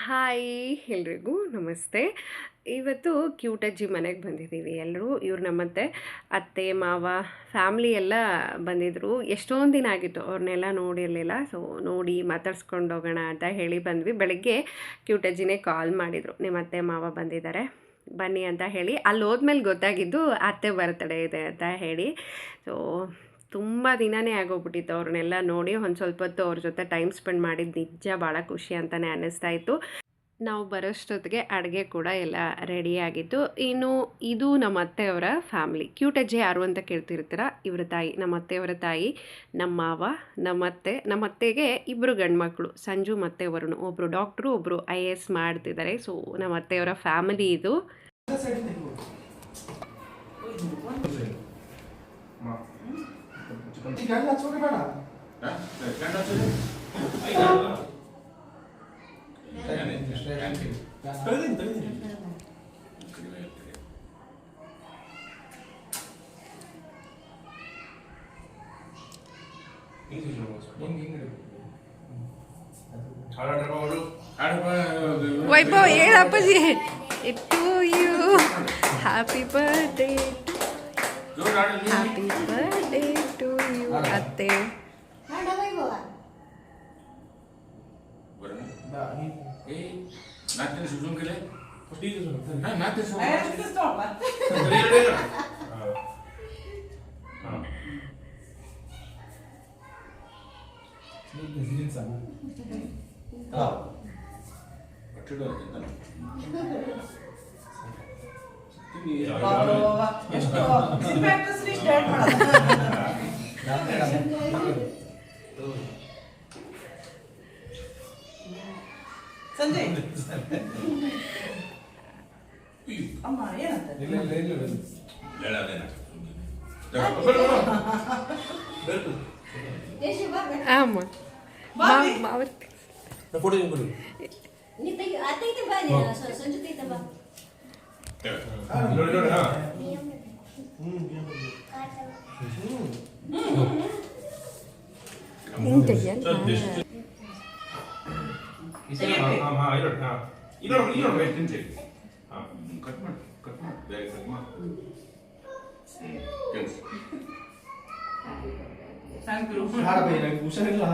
Hi ಎಲ್ರಿಗೂ ನಮಸ್ತೆ. ಇವತ್ತು ಕ್ಯೂಟಜ್ಜಿ ಮನೆಗೆ ಬಂದಿದ್ದೀವಿ ಎಲ್ಲರೂ. ಇವ್ರು ನಮ್ಮತ್ತೆ ಅತ್ತೆ ಮಾವ ಫ್ಯಾಮ್ಲಿ ಎಲ್ಲ ಬಂದಿದ್ದರು. ಎಷ್ಟೊಂದು ದಿನ ಆಗಿತ್ತು ಅವ್ರನ್ನೆಲ್ಲ ನೋಡಿರಲಿಲ್ಲ. ಸೊ ನೋಡಿ ಮಾತಾಡ್ಸ್ಕೊಂಡು ಹೋಗೋಣ ಅಂತ ಹೇಳಿ ಬಂದ್ವಿ. ಬೆಳಗ್ಗೆ ಕ್ಯೂಟಜ್ಜಿನೇ ಕಾಲ್ ಮಾಡಿದರು, ನಿಮ್ಮ ಅತ್ತೆ ಮಾವ ಬಂದಿದ್ದಾರೆ ಬನ್ನಿ ಅಂತ ಹೇಳಿ. ಅಲ್ಲಿ ಹೋದ್ಮೇಲೆ ಗೊತ್ತಾಗಿದ್ದು ಅತ್ತೆ ಬರ್ತಡೇ ಇದೆ ಅಂತ ಹೇಳಿ. ಸೊ ತುಂಬ ದಿನವೇ ಆಗೋಗ್ಬಿಟ್ಟಿತ್ತು ಅವ್ರನ್ನೆಲ್ಲ ನೋಡಿ. ಒಂದು ಸ್ವಲ್ಪ ಹೊತ್ತು ಅವ್ರ ಜೊತೆ ಟೈಮ್ ಸ್ಪೆಂಡ್ ಮಾಡಿದ್ದು ನಿಜ ಭಾಳ ಖುಷಿ ಅಂತಲೇ ಅನ್ನಿಸ್ತಾ ಇತ್ತು. ನಾವು ಬರೋಷ್ಟೊತ್ತಿಗೆ ಅಡುಗೆ ಕೂಡ ಎಲ್ಲ ರೆಡಿಯಾಗಿತ್ತು. ಇನ್ನು ಇದು ನಮ್ಮ ಅತ್ತೆಯವರ ಫ್ಯಾಮ್ಲಿ. ಕ್ಯೂಟಜ್ಜಿ ಯಾರು ಅಂತ ಕೇಳ್ತಿರ್ತೀರ, ಇವ್ರ ತಾಯಿ, ನಮ್ಮ ಅತ್ತೆಯವರ ತಾಯಿ, ನಮ್ಮ ಮಾವ, ನಮ್ಮ ಅತ್ತೆಗೆ ಇಬ್ಬರು ಗಂಡು ಮಕ್ಕಳು, ಸಂಜು ಮತ್ತು ವರುಣ್. ಒಬ್ಬರು ಡಾಕ್ಟ್ರು, ಒಬ್ಬರು IAS ಮಾಡ್ತಿದ್ದಾರೆ. ಸೊ ನಮ್ಮ ಅತ್ತೆಯವರ ಫ್ಯಾಮಿಲಿ ಇದು. ವೈಭವ್ ಹೇಳಪ್ಪಜಿ, to you happy birthday, happy birthday to you ಅತ್ತೆ. ಸಂಜಯ್ ಅಮ್ಮ ಏನಂತ ಹುಷಾರಿಲ್ಲ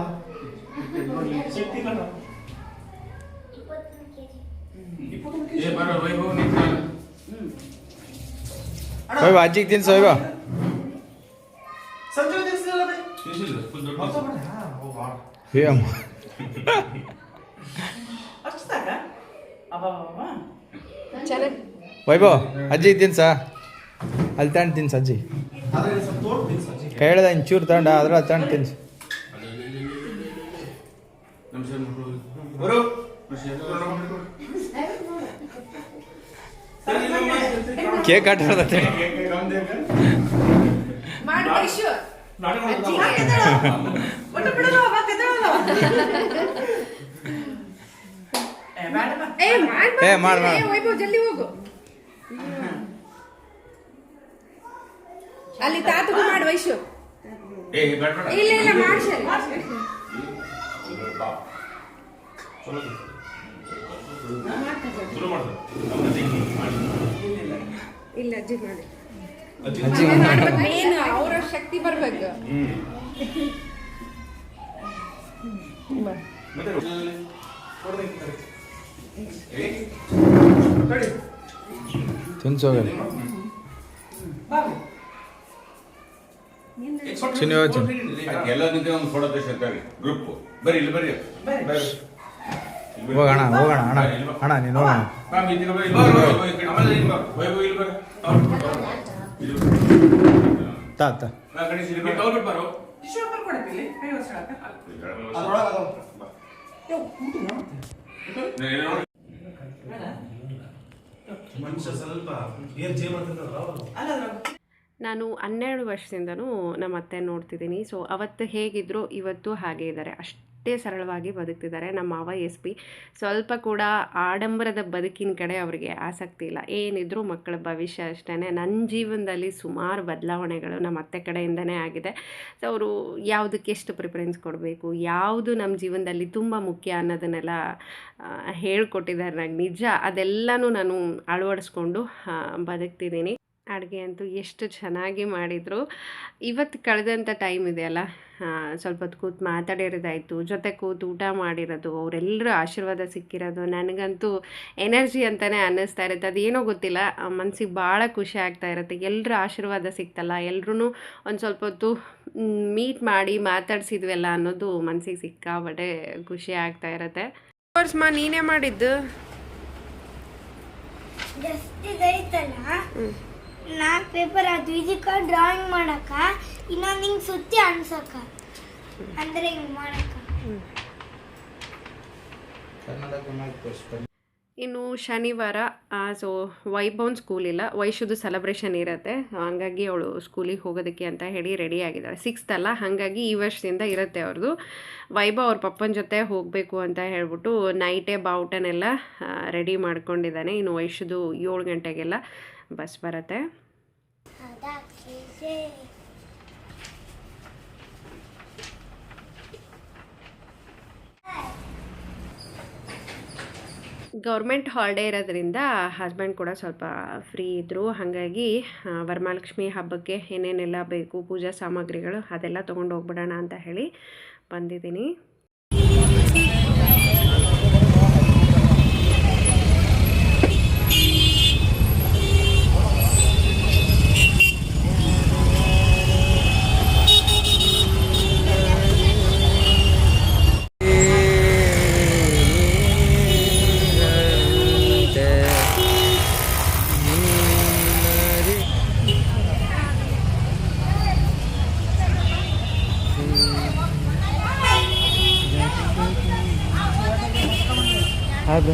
ಅಜ್ಜಿಗೆ ತಿನ್ಸು ವೈಭವ. ವೈಭವ್ ಅಜ್ಜಿಗೆ ತಿನ್ಸ, ಅಲ್ಲಿ ತಗೊಂಡು ತಿನ್ಸು. ಅಜ್ಜಿ ಕೈ ಹೇಳ್ದ ಇಂಚೂರು ತಗೊಂಡ ಅದ್ರಲ್ಲಿ ತಗೊಂಡು ತಿನ್ಸು. ಕೇಕ್ ಕಟ್ ಮಾಡ್ದೆ ಜಲ್ದಿ ಹೋಗು. ಅಲ್ಲಿ ತಾತಗೂ ಮಾಡು ವೈಶು. ಇಲ್ಲ ಇಲ್ಲ ಮಾಡ್ಸಿ ಇಲ್ಲ ಅಜ್ಜಿ ಮಾಡಿ. ಏನು ಅವರ ಶಕ್ತಿ ಬರ್ಬೇಕು. ತಿನ್ಸೋಗಲಿ ಹೋಗೋಣ ಹೋಗೋಣ ಅಣ್ಣ ಅಣ್ಣ ನೀನು ಹೋಗೋಣ. ತಾ ನಾನು 12 ವರ್ಷದಿಂದನೂ ನಮ್ಮ ಅತ್ತೆ ನೋಡ್ತಿದ್ದೀನಿ. ಸೊ ಅವತ್ತು ಹೇಗಿದ್ರು ಇವತ್ತು ಹಾಗೇ ಇದ್ದಾರೆ. ಅಷ್ಟೇ ಸರಳವಾಗಿ ಬದುಕ್ತಿದ್ದಾರೆ. ನಮ್ಮ ಮಾವ SP ಸ್ವಲ್ಪ ಕೂಡ ಆಡಂಬರದ ಬದುಕಿನ ಕಡೆ ಅವರಿಗೆ ಆಸಕ್ತಿ ಇಲ್ಲ. ಏನಿದ್ರೂ ಮಕ್ಕಳ ಭವಿಷ್ಯ ಅಷ್ಟೇ. ನನ್ನ ಜೀವನದಲ್ಲಿ ಸುಮಾರು ಬದಲಾವಣೆಗಳು ನಮ್ಮ ಅತ್ತೆ ಕಡೆಯಿಂದನೇ ಆಗಿದೆ. ಸೊ ಅವರು ಯಾವುದಕ್ಕೆ ಎಷ್ಟು ಪ್ರಿಫರೆನ್ಸ್ ಕೊಡಬೇಕು, ಯಾವುದು ನಮ್ಮ ಜೀವನದಲ್ಲಿ ತುಂಬ ಮುಖ್ಯ ಅನ್ನೋದನ್ನೆಲ್ಲ ಹೇಳ್ಕೊಟ್ಟಿದ್ದಾರೆ ನನಗೆ. ನಿಜ ಅದೆಲ್ಲನೂ ನಾನು ಅಳವಡಿಸ್ಕೊಂಡು ಬದುಕ್ತಿದ್ದೀನಿ. ಅಡುಗೆ ಅಂತೂ ಎಷ್ಟು ಚೆನ್ನಾಗಿ ಮಾಡಿದರು. ಇವತ್ತು ಕಳೆದಂಥ ಟೈಮ್ ಇದೆಯಲ್ಲ, ಸ್ವಲ್ಪ ಹೊತ್ತು ಕೂತು ಮಾತಾಡಿರೋದಾಯಿತು, ಜೊತೆ ಕೂತು ಊಟ ಮಾಡಿರೋದು, ಅವರೆಲ್ಲರ ಆಶೀರ್ವಾದ ಸಿಕ್ಕಿರೋದು ನನಗಂತೂ ಎನರ್ಜಿ ಅಂತಲೇ ಅನ್ನಿಸ್ತಾ ಇರುತ್ತೆ. ಅದೇನೋ ಗೊತ್ತಿಲ್ಲ, ಮನಸ್ಸಿಗೆ ಭಾಳ ಖುಷಿ ಆಗ್ತಾ ಇರುತ್ತೆ. ಎಲ್ಲರ ಆಶೀರ್ವಾದ ಸಿಕ್ತಲ್ಲ, ಎಲ್ಲರೂ ಒಂದು ಸ್ವಲ್ಪ ಹೊತ್ತು ಮೀಟ್ ಮಾಡಿ ಮಾತಾಡ್ಸಿದ್ವಲ್ಲ ಅನ್ನೋದು ಮನಸ್ಸಿಗೆ ಸಿಕ್ಕಾಬಟ್ಟೆ ಖುಷಿ ಆಗ್ತಾ ಇರುತ್ತೆ. ಮಾ ನೀನೇ ಮಾಡಿದ್ದು ಜಸ್ಟ್ ಇದೈತಲ್ಲ, 4 ಪೇಪರ್ ಅದು ಇದಕ್ಕೆ ಡ್ರಾಯಿಂಗ್ ಮಾಡಕ್ಕ, ಇನ್ನೊಂದು ಹಿಂಗೆ ಸುತ್ತಿ ಅನ್ಸಕ್ಕ, ಅಂದರೆ ಹಿಂಗೆ ಮಾಡಕ್ಕ. ಇನ್ನು ಶನಿವಾರ ಸೊ ವೈಭವನ್ ಸ್ಕೂಲ್ ಇಲ್ಲ, ವೈಶುದು ಸೆಲೆಬ್ರೇಷನ್ ಇರುತ್ತೆ. ಹಾಗಾಗಿ ಅವಳು ಸ್ಕೂಲಿಗೆ ಹೋಗೋದಕ್ಕೆ ಅಂತ ಹೇಳಿ ರೆಡಿ ಆಗಿದ್ದಾಳೆ. 6th ಅಲ್ಲ, ಹಾಗಾಗಿ ಈ ವರ್ಷದಿಂದ ಇರುತ್ತೆ ಅವ್ರದ್ದು. ವೈಭವ್ ಅವ್ರ ಪಪ್ಪನ ಜೊತೆ ಹೋಗಬೇಕು ಅಂತ ಹೇಳ್ಬಿಟ್ಟು ನೈಟೇ ಬಾವುಟನೆಲ್ಲ ರೆಡಿ ಮಾಡ್ಕೊಂಡಿದ್ದಾನೆ. ಇನ್ನು ವೈಶುದು 7 ಗಂಟೆಗೆಲ್ಲ ಬಸ್ ಬರುತ್ತೆ. ಗೌರ್ಮೆಂಟ್ ಹಾಲಿಡೇ ಇರೋದ್ರಿಂದ ಹಸ್ಬೆಂಡ್ ಕೂಡ ಸ್ವಲ್ಪ ಫ್ರೀ ಇದ್ದರು. ಹಾಗಾಗಿ ವರಮಹಾಲಕ್ಷ್ಮಿ ಹಬ್ಬಕ್ಕೆ ಏನೇನೆಲ್ಲ ಬೇಕು ಪೂಜಾ ಸಾಮಗ್ರಿಗಳು ಅದೆಲ್ಲ ತೊಗೊಂಡು ಹೋಗ್ಬಿಡೋಣ ಅಂತ ಹೇಳಿ ಬಂದಿದ್ದೀನಿ. ಅದು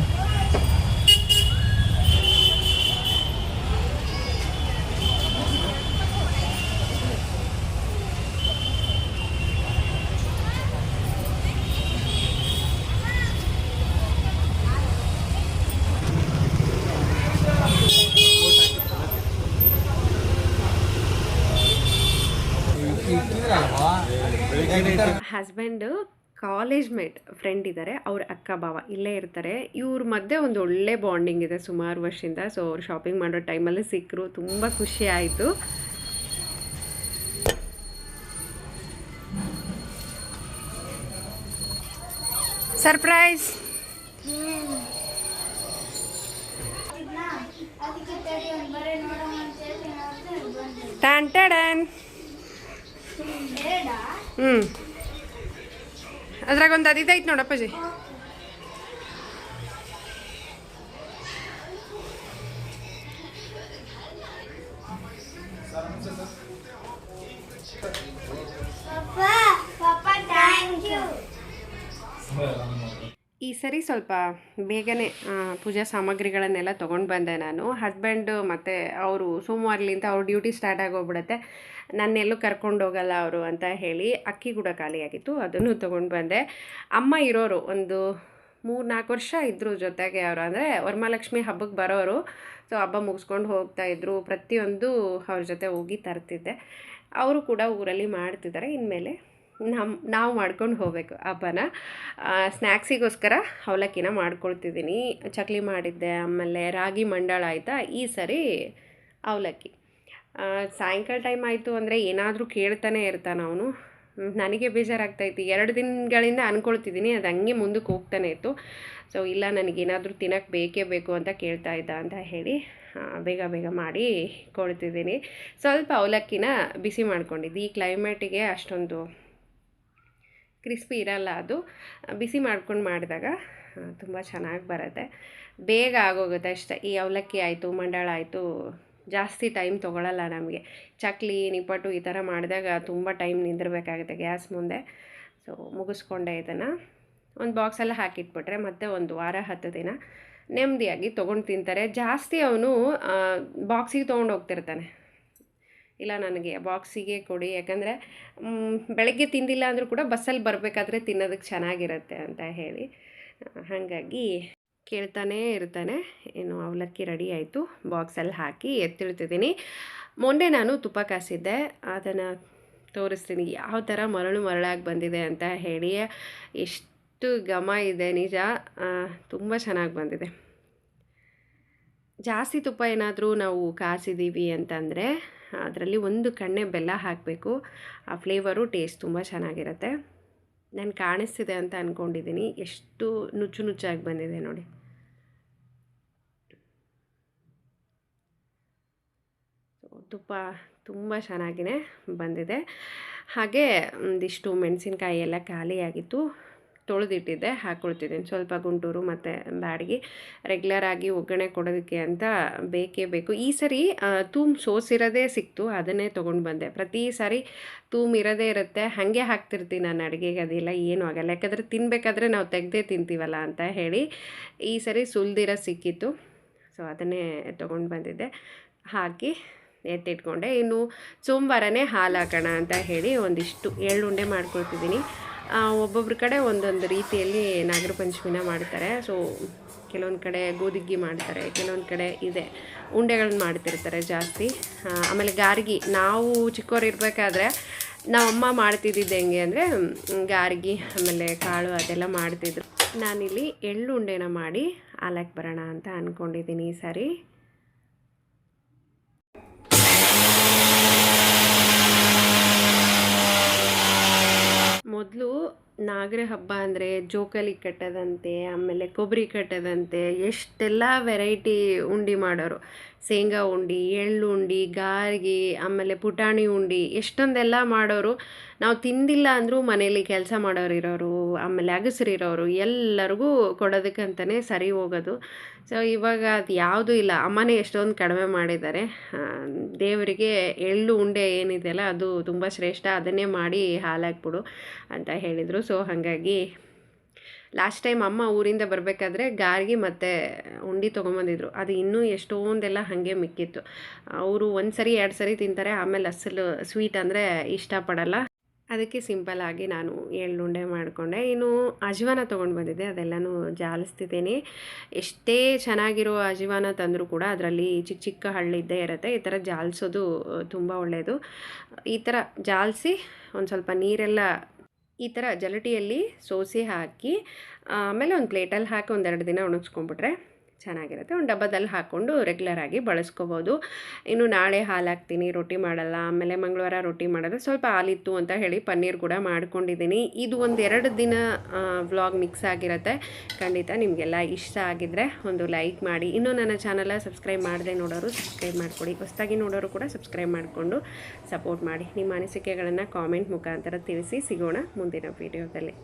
ಹಸ್ಬೆಂಡು ಕಾಲೇಜ್ ಮೇಟ್ ಫ್ರೆಂಡ್ ಇದ್ದಾರೆ, ಅವ್ರ ಅಕ್ಕ ಭಾವ ಇಲ್ಲೇ ಇರ್ತಾರೆ. ಇವ್ರ ಮಧ್ಯೆ ಒಂದು ಒಳ್ಳೆ ಬಾಂಡಿಂಗ್ ಇದೆ ಸುಮಾರು ವರ್ಷದಿಂದ. ಸೊ ಅವ್ರು ಶಾಪಿಂಗ್ ಮಾಡೋ ಟೈಮಲ್ಲಿ ಸಿಕ್ಕರು, ತುಂಬ ಖುಷಿ ಆಯಿತು. ಸರ್ಪ್ರೈಸ್ ಟನ್ ಟಡನ್. ಅದ್ರಾಗ ಒಂದು ಅದಿದೈತೆ ನೋಡಪ್ಪಾಜಿ. ಈ ಸರಿ ಸ್ವಲ್ಪ ಬೇಗನೆ ಪೂಜಾ ಸಾಮಗ್ರಿಗಳನ್ನೆಲ್ಲ ತೊಗೊಂಡು ಬಂದೆ ನಾನು. ಹಸ್ಬೆಂಡು ಮತ್ತು ಅವರು ಸೋಮವಾರಲಿಂದ ಅವ್ರ ಡ್ಯೂಟಿ ಸ್ಟಾರ್ಟ್ ಆಗೋಗ್ಬಿಡುತ್ತೆ, ನನ್ನೆಲ್ಲೂ ಕರ್ಕೊಂಡು ಹೋಗಲ್ಲ ಅವರು ಅಂತ ಹೇಳಿ ಅಕ್ಕಿ ಕೂಡ ಖಾಲಿಯಾಗಿತ್ತು, ಅದನ್ನು ತೊಗೊಂಡು ಬಂದೆ. ಅಮ್ಮ ಇರೋರು ಒಂದು 3-4 ವರ್ಷ ಇದ್ದರು ಜೊತೆಗೆ. ಅವರು ಅಂದರೆ ವರಮಹಾಲಕ್ಷ್ಮಿ ಹಬ್ಬಕ್ಕೆ ಬರೋರು. ಸೊ ಹಬ್ಬ ಮುಗಿಸ್ಕೊಂಡು ಹೋಗ್ತಾಯಿದ್ರು, ಪ್ರತಿಯೊಂದು ಅವ್ರ ಜೊತೆ ಹೋಗಿ ತರ್ತಿದ್ದೆ. ಅವರು ಕೂಡ ಊರಲ್ಲಿ ಮಾಡ್ತಿದ್ದಾರೆ. ಇನ್ಮೇಲೆ ನಾವು ಮಾಡ್ಕೊಂಡು ಹೋಗಬೇಕು ಹಬ್ಬನ. ಸ್ನ್ಯಾಕ್ಸಿಗೋಸ್ಕರ ಅವಲಕ್ಕಿನ ಮಾಡ್ಕೊಳ್ತಿದ್ದೀನಿ. ಚಕ್ಲಿ ಮಾಡಿದ್ದೆ, ಆಮೇಲೆ ರಾಗಿ ಮಂಡಾಳ ಆಯಿತಾ. ಈ ಸರಿ ಅವಲಕ್ಕಿ. ಸಾಯಂಕಾಲ ಟೈಮ್ ಆಯಿತು ಅಂದರೆ ಏನಾದರೂ ಕೇಳ್ತಾನೆ ಇರ್ತಾನೆ ಅವನು. ನನಗೆ ಬೇಜಾರಾಗ್ತಾಯಿತ್ತು. 2 ದಿನಗಳಿಂದ ಅಂದ್ಕೊಳ್ತಿದ್ದೀನಿ, ಅದು ಹಂಗೆ ಮುಂದಕ್ಕೆ ಹೋಗ್ತಾನೆ ಇತ್ತು. ಸೊ ಇಲ್ಲ, ನನಗೇನಾದರೂ ತಿನ್ನೋಕ್ಕೆ ಬೇಕೇ ಬೇಕು ಅಂತ ಕೇಳ್ತಾ ಇದ್ದ ಅಂತ ಹೇಳಿ ಬೇಗ ಬೇಗ ಮಾಡಿ ಕೊಡ್ತಿದ್ದೀನಿ. ಸ್ವಲ್ಪ ಅವಲಕ್ಕಿನ ಬಿಸಿ ಮಾಡ್ಕೊಂಡಿದ್ದು. ಈ ಕ್ಲೈಮೇಟಿಗೆ ಅಷ್ಟೊಂದು ಕ್ರಿಸ್ಪಿ ಇರಲ್ಲ, ಅದು ಬಿಸಿ ಮಾಡ್ಕೊಂಡು ಮಾಡಿದಾಗ ತುಂಬ ಚೆನ್ನಾಗಿ ಬರುತ್ತೆ, ಬೇಗ ಆಗೋಗುತ್ತೆ ಅಷ್ಟೇ. ಈ ಅವಲಕ್ಕಿ ಆಯಿತು, ಮಂಡಾಳ ಆಯಿತು, ಜಾಸ್ತಿ ಟೈಮ್ ತೊಗೊಳ್ಳಲ್ಲ ನಮಗೆ. ಚಕ್ಲಿ ನಿಪ್ಪಟ್ಟು ಈ ಥರ ಮಾಡಿದಾಗ ತುಂಬ ಟೈಮ್ ನಿಂದಿರಬೇಕಾಗುತ್ತೆ ಗ್ಯಾಸ್ ಮುಂದೆ. ಸೊ ಮುಗಿಸ್ಕೊಂಡೆ ಇದನ್ನು ಒಂದು ಬಾಕ್ಸೆಲ್ಲ ಹಾಕಿಟ್ಬಿಟ್ರೆ ಮತ್ತೆ 1 ವಾರ 10 ದಿನ ನೆಮ್ಮದಿಯಾಗಿ ತೊಗೊಂಡು ತಿಂತಾರೆ. ಜಾಸ್ತಿ ಅವನು ಬಾಕ್ಸಿಗೆ ತೊಗೊಂಡು ಹೋಗ್ತಿರ್ತಾನೆ. ಇಲ್ಲ ನನಗೆ ಬಾಕ್ಸಿಗೆ ಕೊಡಿ, ಯಾಕಂದರೆ ಬೆಳಗ್ಗೆ ತಿಂದಿಲ್ಲ ಅಂದರೂ ಕೂಡ ಬಸ್ಸಲ್ಲಿ ಬರಬೇಕಾದ್ರೆ ತಿನ್ನೋದಕ್ಕೆ ಚೆನ್ನಾಗಿರುತ್ತೆ ಅಂತ ಹೇಳಿ. ಹಾಗಾಗಿ ಕೇಳ್ತಾನೇ ಇರ್ತಾನೆ. ಏನು ಅವಲಕ್ಕಿ ರೆಡಿ ಆಯಿತು, ಬಾಕ್ಸಲ್ಲಿ ಹಾಕಿ ಎತ್ತಿಡ್ತಿದ್ದೀನಿ. ಮೊನ್ನೆ ನಾನು ತುಪ್ಪ ಕಾಸಿದ್ದೆ, ಅದನ್ನು ತೋರಿಸ್ತೀನಿ ಯಾವ ಥರ ಮರಳಾಗಿ ಬಂದಿದೆ ಅಂತ ಹೇಳಿ. ಎಷ್ಟು ಘಮ ಇದೆ ನಿಜ, ತುಂಬ ಚೆನ್ನಾಗಿ ಬಂದಿದೆ. ಜಾಸ್ತಿ ತುಪ್ಪ ಏನಾದರೂ ನಾವು ಕಾಸಿದ್ದೀವಿ ಅಂತಂದರೆ ಅದರಲ್ಲಿ ಒಂದು ಕಣ್ಣೆ ಬೆಲ್ಲ ಹಾಕಬೇಕು. ಆ ಫ್ಲೇವರು ಟೇಸ್ಟ್ ತುಂಬ ಚೆನ್ನಾಗಿರುತ್ತೆ. ನಾನು ಕಾಣಿಸ್ತಿದೆ ಅಂತ ಅಂದ್ಕೊಂಡಿದ್ದೀನಿ. ಎಷ್ಟು ನುಚ್ಚಾಗಿ ಬಂದಿದೆ ನೋಡಿ. ತುಪ್ಪ ತುಂಬ ಚೆನ್ನಾಗಿಯೇ ಬಂದಿದೆ. ಹಾಗೆ ಒಂದಿಷ್ಟು ಮೆಣಸಿನ್ಕಾಯಿ ಎಲ್ಲ ಖಾಲಿಯಾಗಿತ್ತು, ತೊಳೆದಿಟ್ಟಿದ್ದೆ, ಹಾಕ್ಕೊಳ್ತಿದ್ದೀನಿ. ಸ್ವಲ್ಪ ಗುಂಟೂರು ಮತ್ತು ಬ್ಯಾಡಗಿ ರೆಗ್ಯುಲರಾಗಿ ಒಗ್ಗರಣೆ ಕೊಡೋದಕ್ಕೆ ಅಂತ ಬೇಕೇ ಬೇಕು. ಈ ಸರಿ ತೂಮ್ ಸೋಸಿರೋದೇ ಸಿಕ್ತು, ಅದನ್ನೇ ತೊಗೊಂಡು ಬಂದೆ. ಪ್ರತಿ ಸಾರಿ ತೂಮ್ ಇರೋದೇ ಇರುತ್ತೆ, ಹಾಗೆ ಹಾಕ್ತಿರ್ತೀನಿ ನಾನು ಅಡುಗೆಗೆ, ಅದೆಲ್ಲ ಏನೂ ಆಗಲ್ಲ. ಯಾಕಂದರೆ ತಿನ್ನಬೇಕಾದ್ರೆ ನಾವು ತೆಗೆದೇ ತಿಂತೀವಲ್ಲ ಅಂತ ಹೇಳಿ ಈ ಸರಿ ಸುಲ್ದಿರೋ ಸಿಕ್ಕಿತ್ತು. ಸೊ ಅದನ್ನೇ ತೊಗೊಂಡು ಬಂದಿದ್ದೆ, ಹಾಕಿ ಎತ್ತಿಟ್ಕೊಂಡೆ. ಇನ್ನು ಸೋಮವಾರನೇ ಹಾಲು ಹಾಕೋಣ ಅಂತ ಹೇಳಿ ಒಂದಿಷ್ಟು ಎಳ್ಳುಂಡೆ ಮಾಡ್ಕೊಳ್ತಿದ್ದೀನಿ. ಒಬ್ಬೊಬ್ರ ಕಡೆ ಒಂದೊಂದು ರೀತಿಯಲ್ಲಿ ನಾಗರ ಪಂಚಮಿನ ಮಾಡ್ತಾರೆ. ಸೊ ಕೆಲವೊಂದು ಕಡೆ ಗೋಧಿಗ್ಗಿ ಮಾಡ್ತಾರೆ, ಕೆಲವೊಂದು ಕಡೆ ಇದೆ ಉಂಡೆಗಳನ್ನ ಮಾಡ್ತಿರ್ತಾರೆ ಜಾಸ್ತಿ. ಆಮೇಲೆ ಗಾರ್ಗಿ, ನಾವು ಚಿಕ್ಕವ್ರು ಇರಬೇಕಾದ್ರೆ ನಮ್ಮಮ್ಮ ಮಾಡ್ತಿದ್ದಿದ್ದು ಹೆಂಗೆ ಅಂದರೆ ಗಾರ್ಗಿ ಆಮೇಲೆ ಕಾಳು ಅದೆಲ್ಲ ಮಾಡ್ತಿದ್ರು. ನಾನಿಲ್ಲಿ ಎಳ್ಳುಂಡೆನ ಮಾಡಿ ಹಾಲಕ್ಕೆ ಬರೋಣ ಅಂತ ಅಂದ್ಕೊಂಡಿದ್ದೀನಿ ಈ ಸಾರಿ. ಮೊದಲು ನಾಗರ ಹಬ್ಬ ಅಂದರೆ ಜೋಕಾಲಿ ಕಟ್ಟೋದಂತೆ, ಆಮೇಲೆ ಕೊಬ್ಬರಿ ಕಟ್ಟೋದಂತೆ, ಎಷ್ಟೆಲ್ಲ ವೆರೈಟಿ ಉಂಡೆ ಮಾಡೋರು. ಶೇಂಗಾ ಉಂಡೆ, ಎಳ್ಳು ಉಂಡೆ, ಗಾರ್ಗಿ, ಆಮೇಲೆ ಪುಟಾಣಿ ಉಂಡೆ, ಎಷ್ಟೊಂದೆಲ್ಲ ಮಾಡೋರು. ನಾವು ತಿಂದಿಲ್ಲ ಅಂದರೂ ಮನೇಲಿ ಕೆಲಸ ಮಾಡೋರು ಇರೋರು, ಆಮೇಲೆ ಅಗಸರಿರೋರು ಎಲ್ಲರಿಗೂ ಕೊಡೋದಕ್ಕಂತಲೇ ಸರಿ ಹೋಗೋದು. ಸೊ ಇವಾಗ ಅದು ಯಾವುದೂ ಇಲ್ಲ, ಅಮ್ಮನೇ ಎಷ್ಟೊಂದು ಕಡಿಮೆ ಮಾಡಿದ್ದಾರೆ. ದೇವರಿಗೆ ಎಳ್ಳು ಉಂಡೆ ಏನಿದೆಯಲ್ಲ ಅದು ತುಂಬ ಶ್ರೇಷ್ಠ, ಅದನ್ನೇ ಮಾಡಿ ಹಾಲಾಕ್ಬಿಡು ಅಂತ ಹೇಳಿದರು. ಸೊ ಹಾಗಾಗಿ ಲಾಸ್ಟ್ ಟೈಮ್ ಅಮ್ಮ ಊರಿಂದ ಬರಬೇಕಾದ್ರೆ ಗಾರ್ಗಿ ಮತ್ತು ಉಂಡೆ ತೊಗೊಂಬಂದಿದ್ರು. ಅದು ಇನ್ನೂ ಎಷ್ಟೊಂದೆಲ್ಲ ಹಾಗೆ ಮಿಕ್ಕಿತ್ತು. ಅವರು 1 ಸರಿ 2 ಸರಿ ತಿಂತಾರೆ, ಆಮೇಲೆ ಅಸಲು ಸ್ವೀಟ್ ಅಂದರೆ ಇಷ್ಟಪಡಲ್ಲ. ಅದಕ್ಕೆ ಸಿಂಪಲ್ಲಾಗಿ ನಾನು ಎಳ್ಳುಂಡೆ ಮಾಡಿಕೊಂಡೆ. ಇನ್ನು ಅಜ್ವಾನ ತೊಗೊಂಡು ಬಂದಿದ್ದೆ, ಅದೆಲ್ಲನೂ ಜಾಲಿಸ್ತಿದ್ದೀನಿ. ಎಷ್ಟೇ ಚೆನ್ನಾಗಿರೋ ಅಜ್ವಾನ ತಂದರೂ ಕೂಡ ಅದರಲ್ಲಿ ಚಿಕ್ಕ ಚಿಕ್ಕ ಹಳ್ಳಿದ್ದೇ ಇರುತ್ತೆ. ಈ ಥರ ಜಾಲಿಸೋದು ತುಂಬ ಒಳ್ಳೆಯದು. ಈ ಥರ ಜಾಲಿಸಿ ಒಂದು ಸ್ವಲ್ಪ ನೀರೆಲ್ಲ ಈ ಥರ ಜಲಟಿಯಲ್ಲಿ ಸೋಸಿ ಹಾಕಿ ಆಮೇಲೆ ಒಂದು ಪ್ಲೇಟಲ್ಲಿ ಹಾಕಿ 1-2 ದಿನ ಒಣಗಿಸ್ಕೊಂಬಿಟ್ರೆ ಚೆನ್ನಾಗಿರುತ್ತೆ. ಒಂದು ಡಬ್ಬದಲ್ಲಿ ಹಾಕ್ಕೊಂಡು ರೆಗ್ಯುಲರಾಗಿ ಬಳಸ್ಕೋಬೋದು. ಇನ್ನು ನಾಳೆ ಹಾಲು ಹಾಕ್ತೀನಿ, ರೊಟ್ಟಿ ಮಾಡಲ್ಲ. ಆಮೇಲೆ ಮಂಗಳವಾರ ರೊಟ್ಟಿ ಮಾಡೋದು ಸ್ವಲ್ಪ ಹಾಲಿತ್ತು ಅಂತ ಹೇಳಿ ಪನ್ನೀರ್ ಕೂಡ ಮಾಡ್ಕೊಂಡಿದ್ದೀನಿ. ಇದು 1-2 ದಿನ ವ್ಲಾಗ್ ಮಿಕ್ಸ್ ಆಗಿರುತ್ತೆ. ಖಂಡಿತ ನಿಮಗೆಲ್ಲ ಇಷ್ಟ ಆಗಿದ್ದರೆ ಒಂದು ಲೈಕ್ ಮಾಡಿ. ಇನ್ನೂ ನನ್ನ ಚಾನಲ್ ಸಬ್ಸ್ಕ್ರೈಬ್ ಮಾಡದೆ ನೋಡೋರು ಸಬ್ಸ್ಕ್ರೈಬ್ ಮಾಡಿಕೊಡಿ, ಹೊಸದಾಗಿ ನೋಡೋರು ಕೂಡ ಸಬ್ಸ್ಕ್ರೈಬ್ ಮಾಡಿಕೊಂಡು ಸಪೋರ್ಟ್ ಮಾಡಿ. ನಿಮ್ಮ ಅನಿಸಿಕೆಗಳನ್ನು ಕಾಮೆಂಟ್ ಮುಖಾಂತರ ತಿಳಿಸಿ. ಸಿಗೋಣ ಮುಂದಿನ ವೀಡಿಯೋದಲ್ಲಿ.